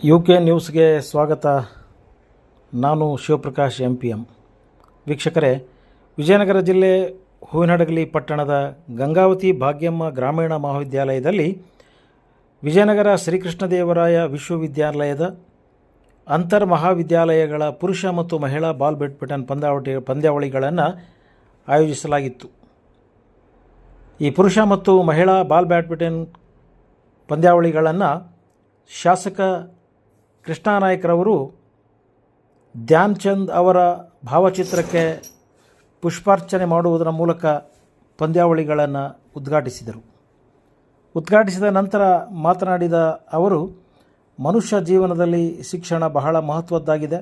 UK ನ್ಯೂಸ್ಗೆ ಸ್ವಾಗತ. ನಾನು ಶಿವಪ್ರಕಾಶ್ MPM. ವೀಕ್ಷಕರೇ, ವಿಜಯನಗರ ಜಿಲ್ಲೆ ಹೂವಿನಹಡಗಲಿ ಪಟ್ಟಣದ ಗಂಗಾವತಿ ಭಾಗ್ಯಮ್ಮ ಗ್ರಾಮೀಣ ಮಹಾವಿದ್ಯಾಲಯದಲ್ಲಿ ವಿಜಯನಗರ ಶ್ರೀಕೃಷ್ಣದೇವರಾಯ ವಿಶ್ವವಿದ್ಯಾಲಯದ ಅಂತರ್ ಮಹಾವಿದ್ಯಾಲಯಗಳ ಪುರುಷ ಮತ್ತು ಮಹಿಳಾ ಬಾಲ್ ಬ್ಯಾಡ್ಮಿಂಟನ್ ಪಂದ್ಯಾವಳಿಗಳನ್ನು ಆಯೋಜಿಸಲಾಗಿತ್ತು. ಈ ಪುರುಷ ಮತ್ತು ಮಹಿಳಾ ಬಾಲ್ ಬ್ಯಾಡ್ಮಿಂಟನ್ ಪಂದ್ಯಾವಳಿಗಳನ್ನು ಶಾಸಕ ಕೃಷ್ಣಾನಾಯ್ಕರವರು ಧ್ಯಾನ್ ಚಂದ್ ಅವರ ಭಾವಚಿತ್ರಕ್ಕೆ ಪುಷ್ಪಾರ್ಚನೆ ಮಾಡುವುದರ ಮೂಲಕ ಪಂದ್ಯಾವಳಿಗಳನ್ನು ಉದ್ಘಾಟಿಸಿದರು. ಉದ್ಘಾಟಿಸಿದ ನಂತರ ಮಾತನಾಡಿದ ಅವರು, ಮನುಷ್ಯ ಜೀವನದಲ್ಲಿ ಶಿಕ್ಷಣ ಬಹಳ ಮಹತ್ವದ್ದಾಗಿದೆ.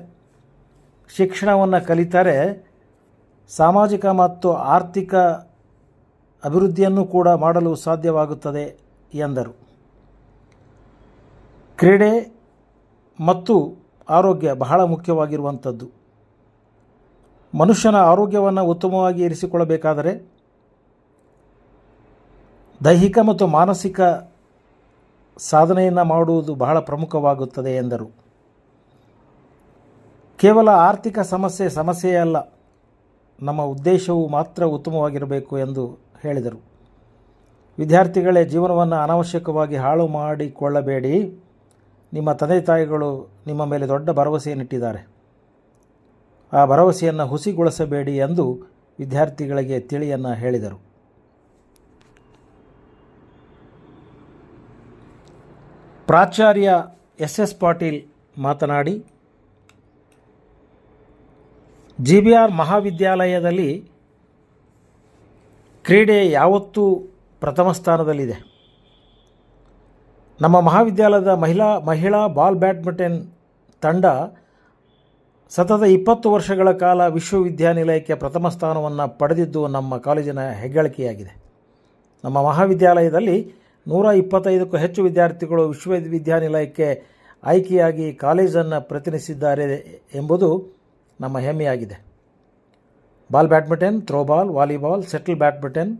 ಶಿಕ್ಷಣವನ್ನು ಕಲಿತರೆ ಸಾಮಾಜಿಕ ಮತ್ತು ಆರ್ಥಿಕ ಅಭಿವೃದ್ಧಿಯನ್ನು ಕೂಡ ಮಾಡಲು ಸಾಧ್ಯವಾಗುತ್ತದೆ ಎಂದರು. ಕ್ರೀಡೆ ಮತ್ತು ಆರೋಗ್ಯ ಬಹಳ ಮುಖ್ಯವಾಗಿರುವಂಥದ್ದು. ಮನುಷ್ಯನ ಆರೋಗ್ಯವನ್ನು ಉತ್ತಮವಾಗಿ ಇರಿಸಿಕೊಳ್ಳಬೇಕಾದರೆ ದೈಹಿಕ ಮತ್ತು ಮಾನಸಿಕ ಸಾಧನೆಯನ್ನು ಮಾಡುವುದು ಬಹಳ ಪ್ರಮುಖವಾಗುತ್ತದೆ ಎಂದರು. ಕೇವಲ ಆರ್ಥಿಕ ಸಮಸ್ಯೆಯೇ ಅಲ್ಲ, ನಮ್ಮ ಉದ್ದೇಶವು ಮಾತ್ರ ಉತ್ತಮವಾಗಿರಬೇಕು ಎಂದು ಹೇಳಿದರು. ವಿದ್ಯಾರ್ಥಿಗಳೇ, ಜೀವನವನ್ನು ಅನಾವಶ್ಯಕವಾಗಿ ಹಾಳು ಮಾಡಿಕೊಳ್ಳಬೇಡಿ. ನಿಮ್ಮ ತಂದೆ ತಾಯಿಗಳು ನಿಮ್ಮ ಮೇಲೆ ದೊಡ್ಡ ಭರವಸೆಯನ್ನಿಟ್ಟಿದ್ದಾರೆ. ಆ ಭರವಸೆಯನ್ನು ಹುಸಿಗೊಳಿಸಬೇಡಿ ಎಂದು ವಿದ್ಯಾರ್ಥಿಗಳಿಗೆ ತಿಳಿಯನ್ನು ಹೇಳಿದರು. ಪ್ರಾಚಾರ್ಯ SS ಪಾಟೀಲ್ ಮಾತನಾಡಿ, GBR ಮಹಾವಿದ್ಯಾಲಯದಲ್ಲಿ ಕ್ರೀಡೆ ಯಾವತ್ತೂ ಪ್ರಥಮ ಸ್ಥಾನದಲ್ಲಿದೆ. ನಮ್ಮ ಮಹಾವಿದ್ಯಾಲಯದ ಮಹಿಳಾ ಬಾಲ್ ಬ್ಯಾಡ್ಮಿಂಟನ್ ತಂಡ ಸತತ 20 ವರ್ಷಗಳ ಕಾಲ ವಿಶ್ವವಿದ್ಯಾನಿಲಯಕ್ಕೆ ಪ್ರಥಮ ಸ್ಥಾನವನ್ನು ಪಡೆದಿದ್ದು ನಮ್ಮ ಕಾಲೇಜಿನ ಹೆಗ್ಗಳಿಕೆಯಾಗಿದೆ. ನಮ್ಮ ಮಹಾವಿದ್ಯಾಲಯದಲ್ಲಿ 125ಕ್ಕೂ ಹೆಚ್ಚು ವಿದ್ಯಾರ್ಥಿಗಳು ವಿಶ್ವವಿದ್ಯಾನಿಲಯಕ್ಕೆ ಆಯ್ಕೆಯಾಗಿ ಕಾಲೇಜನ್ನು ಪ್ರತಿನಿಧಿಸಿದ್ದಾರೆ ಎಂಬುದು ನಮ್ಮ ಹೆಮ್ಮೆಯಾಗಿದೆ. Ball badminton, throwball, volleyball, shuttle badminton,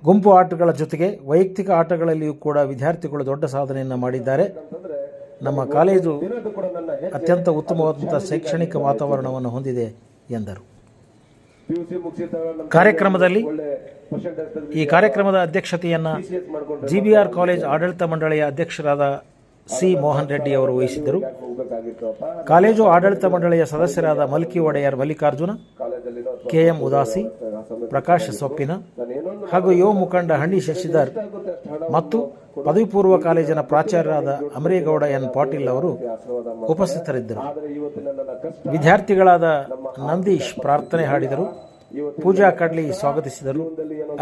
ಗುಂಪು ಆಟಗಳ ಜೊತೆಗೆ ವೈಯಕ್ತಿಕ ಆಟಗಳಲ್ಲಿಯೂ ಕೂಡ ವಿದ್ಯಾರ್ಥಿಗಳು ದೊಡ್ಡ ಸಾಧನೆಯನ್ನು ಮಾಡಿದ್ದಾರೆ. ನಮ್ಮ ಕಾಲೇಜು ಅತ್ಯಂತ ಉತ್ತಮವಾದಂಥ ಶೈಕ್ಷಣಿಕ ವಾತಾವರಣವನ್ನು ಹೊಂದಿದೆ ಎಂದರು. ಈ ಕಾರ್ಯಕ್ರಮದ ಅಧ್ಯಕ್ಷತೆಯನ್ನು GBR ಕಾಲೇಜ್ ಆಡಳಿತ ಮಂಡಳಿಯ ಅಧ್ಯಕ್ಷರಾದ C. ಮೋಹನ್ ರೆಡ್ಡಿ ಅವರು ವಹಿಸಿದ್ದರು. ಕಾಲೇಜು ಆಡಳಿತ ಮಂಡಳಿಯ ಸದಸ್ಯರಾದ ಮಲ್ಕಿ ಒಡೆಯರ್ ಮಲ್ಲಿಕಾರ್ಜುನ, KM ಉದಾಸಿ, ಪ್ರಕಾಶ್ ಸೊಪ್ಪಿನ ಹಾಗೂ ಯುವ ಮುಖಂಡ ಹಣ್ಣಿ ಶಶಿಧರ್ ಮತ್ತು ಪದವಿ ಪೂರ್ವ ಕಾಲೇಜಿನ ಪ್ರಾಚಾರ್ಯರಾದ ಅಮರೇಗೌಡ N. ಪಾಟೀಲ್ ಅವರು ಉಪಸ್ಥಿತರಿದ್ದರು. ವಿದ್ಯಾರ್ಥಿಗಳಾದ ನಂದೀಶ್ ಪ್ರಾರ್ಥನೆ ಹಾಡಿದರು. ಪೂಜಾ ಕಡ್ಲಿ ಸ್ವಾಗತಿಸಿದರು.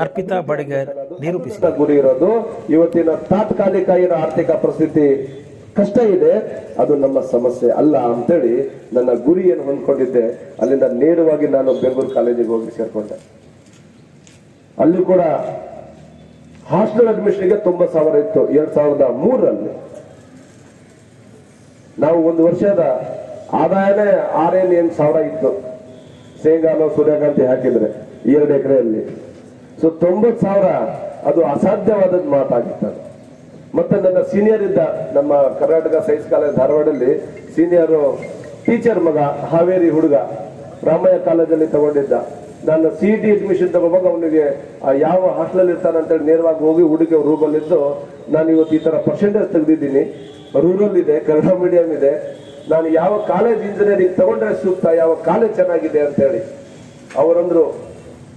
ಅರ್ಪಿತಾ ಬಡಿಗರ್ ನಿರೂಪಿಸಿದರು. ಗುರಿ ಇರೋದು ಇವತ್ತಿನ ತಾತ್ಕಾಲಿಕ ಏನು ಆರ್ಥಿಕ ಪರಿಸ್ಥಿತಿ ಕಷ್ಟ ಇದೆ, ಅದು ನಮ್ಮ ಸಮಸ್ಯೆ ಅಲ್ಲ ಅಂತೇಳಿ ನನ್ನ ಗುರಿಯನ್ನು ಹೊಂದ್ಕೊಂಡಿದ್ದೆ. ಅಲ್ಲಿಂದ ನೇರವಾಗಿ ನಾನು ಬೆಂಗಳೂರು ಕಾಲೇಜಿಗೆ ಹೋಗಿ ಸೇರ್ಕೊಂಡೆ. ಅಲ್ಲಿ ಕೂಡ ಹಾಸ್ಟೆಲ್ ಅಡ್ಮಿಷನ್ಗೆ 90,000 ಇತ್ತು 2003ರಲ್ಲಿ. ನಾವು ಒಂದು ವರ್ಷದ ಆದಾಯನೇ 6-8 ಇತ್ತು. ಶೇಂಗಾನೋ ಸೂರ್ಯಕಾಂತಿ ಹಾಕಿದ್ರೆ 2 ಎಕರೆಯಲ್ಲಿ. ಸೊ 90,000 ಅದು ಅಸಾಧ್ಯವಾದದ್ದು ಮಾತಾಗಿತ್ತು. ಮತ್ತೆ ನನ್ನ ಸೀನಿಯರ್ ಇದ್ದ ನಮ್ಮ ಕರ್ನಾಟಕ ಸೈನ್ಸ್ ಕಾಲೇಜ್ ಧಾರವಾಡಲ್ಲಿ ಸೀನಿಯರು ಟೀಚರ್ ಮಗ, ಹಾವೇರಿ ಹುಡುಗ, ರಾಮಯ್ಯ ಕಾಲೇಜಲ್ಲಿ ತಗೊಂಡಿದ್ದ. ನಾನು CET ಅಡ್ಮಿಷನ್ ತಗೋವಾಗ ಅವನಿಗೆ ಯಾವ ಹಾಸ್ಟೆಲ್ ಇರ್ತಾನೆ ಅಂತೇಳಿ ನೇರವಾಗಿ ಹೋಗಿ ಹುಡುಗ ರೂಮಲ್ಲಿದ್ದು, ನಾನು ಇವತ್ತು ಈ ತರ ಪರ್ಸೆಂಟೇಜ್ ತೆಗೆದಿದ್ದೀನಿ. ರೂರಲ್ ಇದೆ, ಕನ್ನಡ ಮೀಡಿಯಂ ಇದೆ, ನಾನು ಯಾವ ಕಾಲೇಜ್ ಇಂಜಿನಿಯರಿಂಗ್ ತಗೊಂಡ್ರೆ ಸೂಕ್ತ, ಯಾವ ಕಾಲೇಜ್ ಚೆನ್ನಾಗಿದೆ ಅಂತ ಹೇಳಿ ಅವರಂದ್ರು.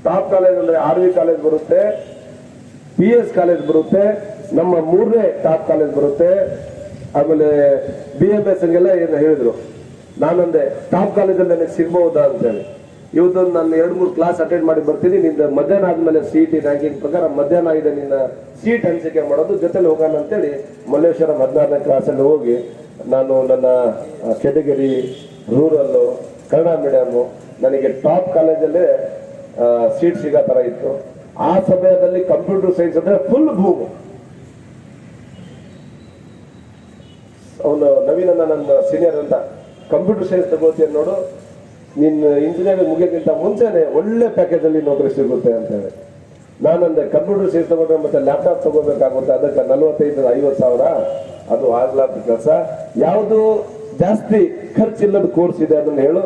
ಟಾಪ್ ಕಾಲೇಜ್ ಅಂದ್ರೆ RV ಕಾಲೇಜ್ ಬರುತ್ತೆ, PS ಕಾಲೇಜ್ ಬರುತ್ತೆ, ನಮ್ಮ 3ನೇ ಟಾಪ್ ಕಾಲೇಜ್ ಬರುತ್ತೆ, ಆಮೇಲೆ BMS ಹಂಗೆಲ್ಲ ಏನು ಹೇಳಿದ್ರು. ನಾನಂದೆ ಟಾಪ್ ಕಾಲೇಜಲ್ಲಿ ನನಗೆ ಸಿಗ್ಬಹುದಾ ಅಂತ ಹೇಳಿ. ಇವತ್ತು ನಾನು 2-3 ಕ್ಲಾಸ್ ಅಟೆಂಡ್ ಮಾಡಿ ಬರ್ತೀನಿ. ನಿಂದ ಮಧ್ಯಾಹ್ನ ಆದ್ಮೇಲೆ CET ರ್ಯಾಂಕಿಂಗ್ ಪ್ರಕಾರ ಮಧ್ಯಾಹ್ನ ಆಗಿದೆ, ನಿನ್ನ ಸೀಟ್ ಹಂಚಿಕೆ ಮಾಡೋದು, ಜೊತೆಲಿ ಹೋಗೋಣ ಅಂತೇಳಿ ಮಲ್ಲೇಶ್ವರಂ 14ನೇ ಕ್ಲಾಸಲ್ಲಿ ಹೋಗಿ ನಾನು ನನ್ನ ಕೆಟಗರಿ ರೂರಲ್ಲು ಕನ್ನಡ ಮೀಡಿಯಮು ನನಗೆ ಟಾಪ್ ಕಾಲೇಜಲ್ಲೇ ಸೀಟ್ ಸಿಗೋ ತರ ಇತ್ತು. ಆ ಸಮಯದಲ್ಲಿ ಕಂಪ್ಯೂಟರ್ ಸೈನ್ಸ್ ಅಂದ್ರೆ ಫುಲ್ ಭೂಮು. ಅವನು ನವೀನನ್ನ ನನ್ನ ಸೀನಿಯರ್ ಅಂತ, ಕಂಪ್ಯೂಟರ್ ಸೈನ್ಸ್ ತಗೋತೀಯ ನೋಡು, ನಿನ್ನ ಇಂಜಿನಿಯರಿಂಗ್ ಮುಗಿಯೋಕ್ಕಿಂತ ಮುಂಚೆನೆ ಒಳ್ಳೆ ಪ್ಯಾಕೇಜ್ ಅಲ್ಲಿ ನೌಕರಿ ಸಿಗುತ್ತೆ ಅಂತ ಹೇಳಿ ನಾನಂದೆ ಕಂಪ್ಯೂಟರ್ ಸೀಟ್ ತಗೊಂಡ್ರೆ ಮತ್ತೆ ಲ್ಯಾಪ್ಟಾಪ್ ತಗೋಬೇಕಾಗುತ್ತೆ, ಅದಕ್ಕೆ 45-50 ಸಾವಿರ ಅದು ಆಗ್ಲಾರ್ದ ಕೆಲಸ. ಯಾವುದು ಜಾಸ್ತಿ ಖರ್ಚಿಲ್ಲದ ಕೋರ್ಸ್ ಇದೆ ಅದನ್ನ ಹೇಳು,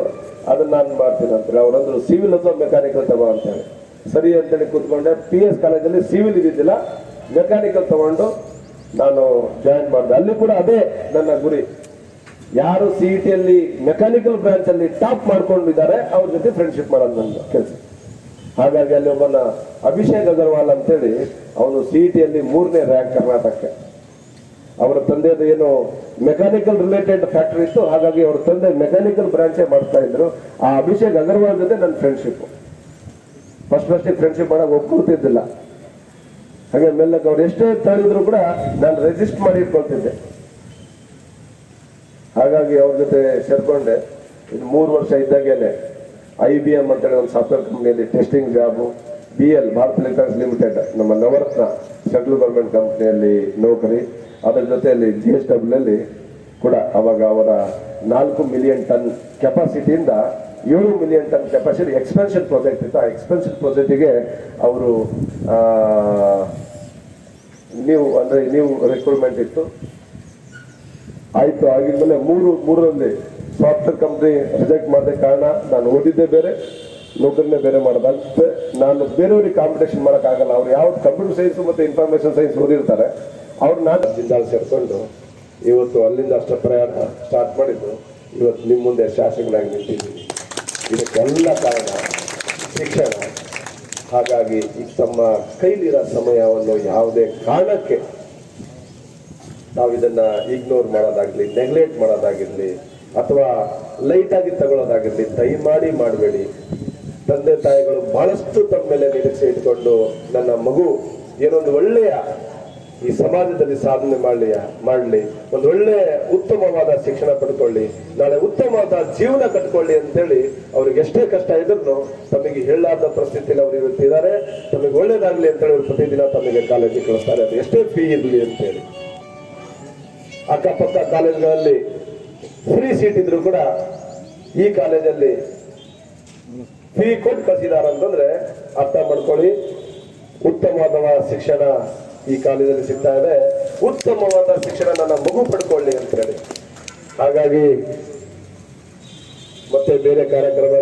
ಅದನ್ನ ನಾನು ಮಾಡ್ತೀನಿ ಅಂತೇಳಿ ಅವರಂದ್ರು. ಸಿವಿಲ್ ಅಥವಾ ಮೆಕ್ಯಾನಿಕಲ್ ತಗೋ ಅಂತೇಳಿ ಸರಿ ಅಂತೇಳಿ ಕೂತ್ಕೊಂಡೆ. PS ಕಾಲೇಜಲ್ಲಿ ಸಿವಿಲ್ ಇದ್ದಿದ್ದಿಲ್ಲ, ಮೆಕ್ಯಾನಿಕಲ್ ತಗೊಂಡು ನಾನು ಜಾಯಿನ್ ಮಾಡಿದೆ. ಅಲ್ಲಿ ಕೂಡ ಅದೇ ನನ್ನ ಗುರಿ, ಯಾರು CET-ಯಲ್ಲಿ ಮೆಕ್ಯಾನಿಕಲ್ ಬ್ರಾಂಚ್ ಅಲ್ಲಿ ಟಾಪ್ ಮಾಡ್ಕೊಂಡಿದ್ದಾರೆ ಅವ್ರ ಜೊತೆ ಫ್ರೆಂಡ್ಶಿಪ್ ಮಾಡೋದು ನನ್ನ ಕೆಲಸ. ಹಾಗಾಗಿ ಅಲ್ಲಿ ಒಬ್ಬನ ಅಭಿಷೇಕ್ ಅಗರ್ವಾಲ್ ಅಂತೇಳಿ, ಅವನು CET-ಯಲ್ಲಿ 3ನೇ ರ್ಯಾಂಕ್ ಕರ್ನಾಟಕಕ್ಕೆ. ಅವರ ತಂದೆದು ಏನು ಮೆಕ್ಯಾನಿಕಲ್ ರಿಲೇಟೆಡ್ ಫ್ಯಾಕ್ಟರಿ ಇತ್ತು, ಹಾಗಾಗಿ ಅವ್ರ ತಂದೆ ಮೆಕ್ಯಾನಿಕಲ್ ಬ್ರಾಂಚೇ ಮಾಡ್ತಾ ಇದ್ರು. ಆ ಅಭಿಷೇಕ್ ಅಗರ್ವಾಲ್ ಜೊತೆ ನನ್ನ ಫ್ರೆಂಡ್ಶಿಪ್. ಫಸ್ಟ್ ಫ್ರೆಂಡ್ಶಿಪ್ ಮಾಡಕ್ ಒಪ್ಕೊಳ್ತಿದ್ದಿಲ್ಲ. ಹಾಗೆ ಮೆಲ್ಲಕ್ಕೆ ಅವ್ರು ಎಷ್ಟೇ ತಳಿದ್ರು ಕೂಡ ನಾನು ರೆಜಿಸ್ಟ್ ಮಾಡಿ ಇಟ್ಕೊಳ್ತಿದ್ದೆ. ಹಾಗಾಗಿ ಅವ್ರ ಜೊತೆ ಸೇರ್ಕೊಂಡೆ. ಇದು 3 ವರ್ಷ ಇದ್ದಾಗೇನೆ IBM ಅಂತೇಳಿ ಒಂದು ಸಾಫ್ಟ್ವೇರ್ ಕಂಪ್ನಿಯಲ್ಲಿ testing job, BL Bharat electronics limited ನಮ್ಮ ನವರತ್ನ ಸೆಂಟ್ರಲ್ ಗೌರ್ಮೆಂಟ್ ಕಂಪ್ನಿಯಲ್ಲಿ ನೌಕರಿ. ಅದರ ಜೊತೆಯಲ್ಲಿ GSW ಅಲ್ಲಿ ಕೂಡ ಅವಾಗ ಅವರ 4 ಮಿಲಿಯನ್ ಟನ್ ಕೆಪಾಸಿಟಿಯಿಂದ 7 million ton capacity expansion project ಇತ್ತು. ಆ ಎಕ್ಸ್ಪೆನ್ಷನ್ ಪ್ರಾಜೆಕ್ಟಿಗೆ ಅವರು ನೀವು ರಿಕ್ರೂಟ್ಮೆಂಟ್ ಇತ್ತು. ಆಯ್ತು, ಆಗಿದ್ಮೇಲೆ ಮೂರರಲ್ಲಿ ಸಾಫ್ಟ್ವೇರ್ ಕಂಪ್ನಿ ರಿಜೆಕ್ಟ್ ಮಾಡಿದ ಕಾರಣ ನಾನು ಓದಿದ್ದೇ ಬೇರೆ, ನೌಕರಿನೇ ಬೇರೆ ಮಾಡೋದಂತೆ. ನಾನು ಬೇರೆಯವ್ರಿಗೆ ಕಾಂಪಿಟೇಷನ್ ಮಾಡೋಕ್ಕಾಗಲ್ಲ. ಅವ್ರು ಯಾವ್ದು ಕಂಪ್ಯೂಟರ್ ಸೈನ್ಸ್ ಮತ್ತು ಇನ್ಫಾರ್ಮೇಶನ್ ಸೈನ್ಸ್ ಓದಿರ್ತಾರೆ ಅವ್ರು ನಾನು ಜಿಂದಾಲ್ ಸೇರ್ಕೊಂಡು ಇವತ್ತು ಅಲ್ಲಿಂದ ಅಷ್ಟ ಪ್ರಯಾಣ ಸ್ಟಾರ್ಟ್ ಮಾಡಿದ್ದು. ಇವತ್ತು ನಿಮ್ಮ ಮುಂದೆ ಶಾಸಕನಾಗಿ ನಿಂತಿದ್ದೀನಿ. ಇದಕ್ಕೆಲ್ಲ ಕಾರಣ ಶಿಕ್ಷಣ. ಹಾಗಾಗಿ ಈ ತಮ್ಮ ಕೈಲಿರೋ ಸಮಯವನ್ನು ಯಾವುದೇ ಕಾರಣಕ್ಕೆ ನಾವು ಇದನ್ನ ಇಗ್ನೋರ್ ಮಾಡೋದಾಗ್ಲಿ, ನೆಗ್ಲೆಕ್ಟ್ ಮಾಡೋದಾಗಿರ್ಲಿ, ಅಥವಾ ಲೈಟ್ ಆಗಿ ತಗೊಳ್ಳೋದಾಗಿರ್ಲಿ ದಯಮಾಡಿ ಮಾಡಬೇಡಿ. ತಂದೆ ತಾಯಿಗಳು ಬಹಳಷ್ಟು ತಮ್ಮ ಮೇಲೆ ನಿರೀಕ್ಷೆ ಇಟ್ಕೊಂಡು ನನ್ನ ಮಗು ಏನೊಂದು ಒಳ್ಳೆಯ ಈ ಸಮಾಜದಲ್ಲಿ ಸಾಧನೆ ಮಾಡಲಿ, ಒಂದು ಒಳ್ಳೆ ಉತ್ತಮವಾದ ಶಿಕ್ಷಣ ಪಡ್ಕೊಳ್ಳಿ, ನಾಳೆ ಉತ್ತಮವಾದ ಜೀವನ ಕಟ್ಕೊಳ್ಳಿ ಅಂತೇಳಿ ಅವ್ರಿಗೆ ಎಷ್ಟೇ ಕಷ್ಟ ಇದ್ರು ತಮಗೆ ಹೇಳಲಾರ್ದ ಪರಿಸ್ಥಿತಿಯಲ್ಲಿ ಅವ್ರು ಇವತ್ತಿದ್ದಾರೆ. ತಮಗೆ ಒಳ್ಳೇದಾಗ್ಲಿ ಅಂತೇಳಿ ಅವ್ರು ಪ್ರತಿದಿನ ತಮಗೆ ಕಾಲೇಜಿಗೆ ಕಳಿಸ್ತಾರೆ. ಅದು ಎಷ್ಟೇ ಫೀ ಇರಲಿ ಅಂತೇಳಿ. ಅಕ್ಕಪಕ್ಕ ಕಾಲೇಜ್ಗಳಲ್ಲಿ ಫ್ರೀ ಸೀಟ್ ಇದ್ರು ಕೂಡ ಈ ಕಾಲೇಜಲ್ಲಿ ಫೀ ಕೊಟ್ಟು ಕಳಿಸಿದಾರ ಅಂತಂದ್ರೆ ಅರ್ಥ ಮಾಡ್ಕೊಳ್ಳಿ. ಉತ್ತಮವಾದ ಶಿಕ್ಷಣ ಈ ಕಾಲೇಜಲ್ಲಿ ಸಿಗ್ತಾ ಇದೆ. ಉತ್ತಮವಾದ ಶಿಕ್ಷಣ ನನ್ನ ಮಗು ಪಡ್ಕೊಳ್ಳಿ ಅಂತ ಹೇಳಿ. ಹಾಗಾಗಿ ಮತ್ತೆ ಬೇರೆ ಕಾರ್ಯಕ್ರಮ